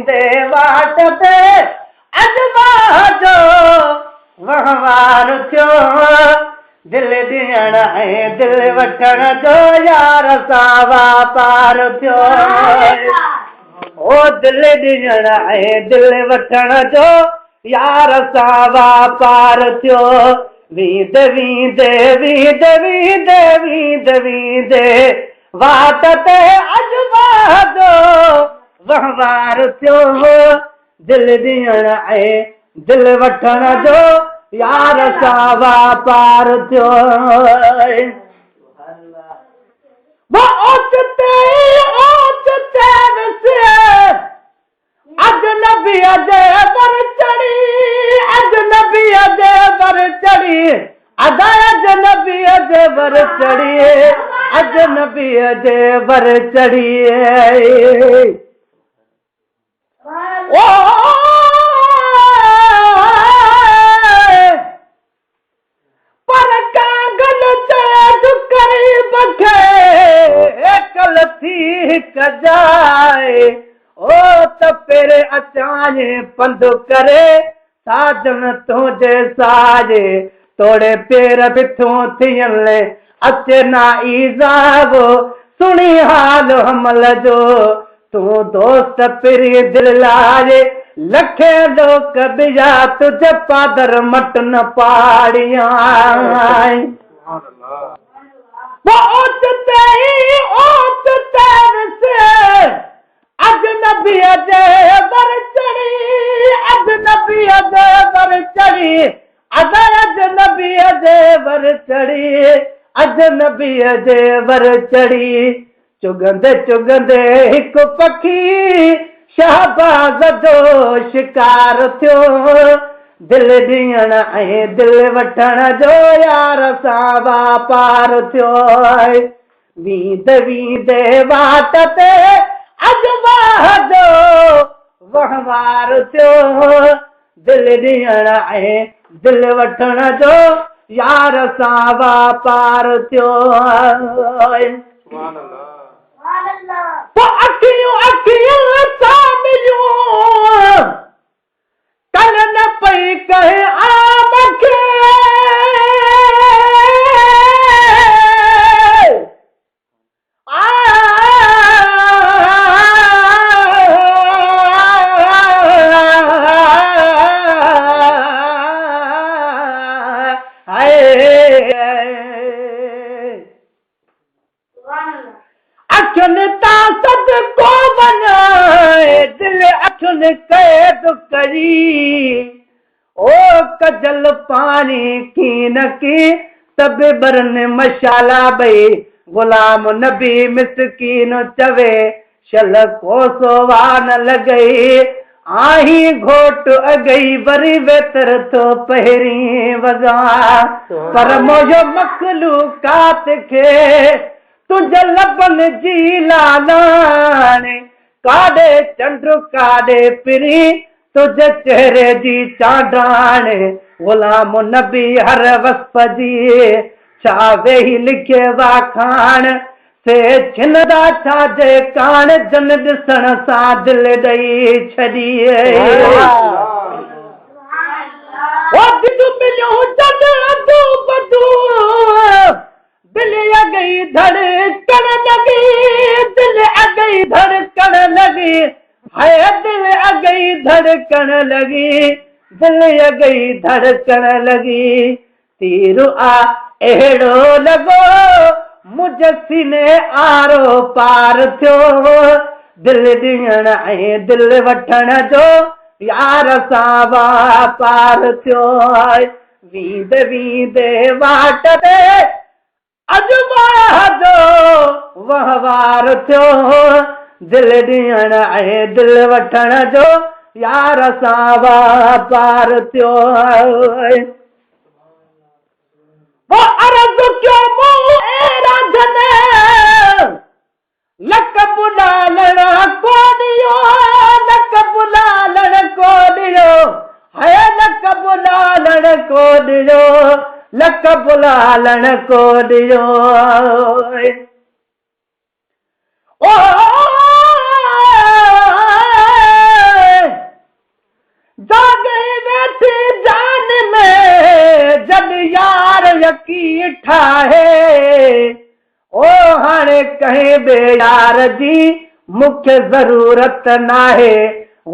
दे वाट ते अजबा जो वहवार थियो दिल ॾियण ऐं दिल वठण जो यार सां वापार थियो ओ दिल ॾियण ऐं दिल वठण जो यार सां वापार थियो वींदे वींदे वींदे वींदे वींदे वींदे वाट ते अजबा जो वहवार थियो दिल ॾियण ऐं दिल वठण जो यार सां वापार थियो वो ओचते विसे अजनबीअ जे बर चढ़ी अजनबीअ जे बर चढ़ी अदा अजनबीअ जे बर चढ़ी अजनबीअ जे बर चढ़ी ओ पर कागल ते झुकरी बखे कल थी कजाए ओ त पेरे अचाए पंध करे साजन तुझे साजे तोड़े पेर बिठूं थियले अचे ना ईज़ाबो सुनी हाल हमल जो तू दोस्त पिरी दिल लारे लखे लोक बिया तुझे पादर मट न पाड़िया वो ओचते विसे अजनबीअ जे बर चढ़ी अजनबीअ जे बर चढ़ी अदा अजनबीअ जे बर चढ़ी अजनबीअ जे बर चढ़ी चुगंदे चुगंदे हिकु पखी शहबाज़ जो शिकार थियो दिल ॾियण ऐं दिल वठण जो यार सां वापार थियो वींदे वींदे वाट ते अजबा जो वहवार थियो दिल ॾियण ऐं दिल वठण जो यार सां वापार थियो अखियूं अखियूं सां मिलियूं कल न पई कहे आम खे अखियुनि तां सदको वञाए दिल अखियुनि कैद करी ओ कजल पाणी कीन की तब बरन मशाला बई गुलाम नबी मिसकीन चवे शल कोसो वान लॻई आही घोट अगई वरी वेतर थो पहिरीं वॻा पर मुंहिंजो मखलूकात खे तुझे लबन जी लालाने काडे चंड काडे पिरी तुझे चेहरे जी चांडाने गुलाम नबी हर वस्प जी छा वेही लिखे वाखाण से छिनदा छाजे कान जन ॾिसण सां दिल ॾेई छॾिए ओ दिलु मिलियो जग अधू बधू दिल अगई धड़कन लगी दिल अगई धड़कन लगी है दिल अगई धड़कन लगी दिल अगई धड़कन लगी तीर आ अहिड़ो लॻो मुंहिंजे सीने आरो पार थियो दिल ॾियण ऐं दिल वठण जो यार सां वापार थियो वींदे वींदे वाट ते अजबा जो वहवार थियो दिल ॾियण ऐं दिल वठण जो यार सां वापार थियो वो अर्ज़ क्यों रांधन लक बुलालण को ॾियो लक बुलालण को ॾियो है लक बुलालण को ॾियो लक बुलालण को ॾियो ओ दे यार जी मूंखे ज़रूरत नाहे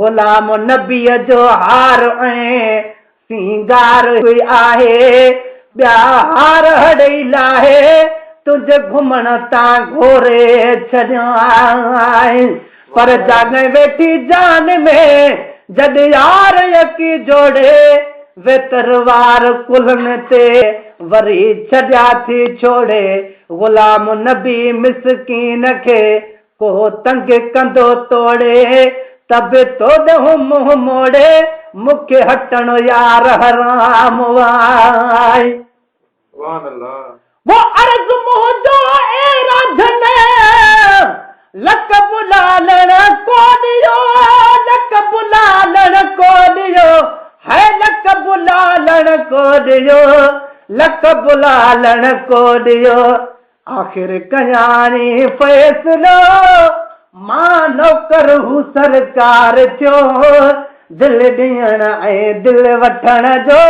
ग़ुलाम नबीअ जो हार ऐं सिंगार हुई आहे ॿिया हार हड़ई लाहे तुंहिंजे घुमण तां घोरे छॾियो पर जाॻे वेठी जान में जॾहिं यार यकी जोड़े वे तरवार कुल्हनि ते वरी छॾिया थी छोड़े ग़ुलाम नबी मिसकीन खे को तंग कंदो तोड़े तब तो ॾहूं मुंहुं मोड़े मूंखे हटणो यार हराम वाई वो अर्ज़ मुंहिंजो ए रांधन लक बुलालण को ॾियो लक बुलालण को ॾियो है लक बुलालण को ॾियो लक बुलालण को ॾियो आख़िर कयानी फ़ैसिलो मां नौकर हूं सरकार थियो दिल ॾियण ऐं दिल वठण जो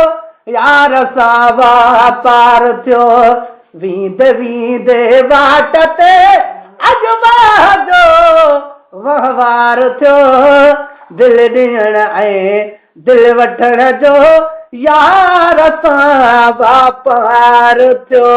यार सां वापार थियो वींदे वींदे वाट ते अजवाह जो वहिंवार थियो दिल ॾियण ऐं दिल वठण जो यार सां वापार थियो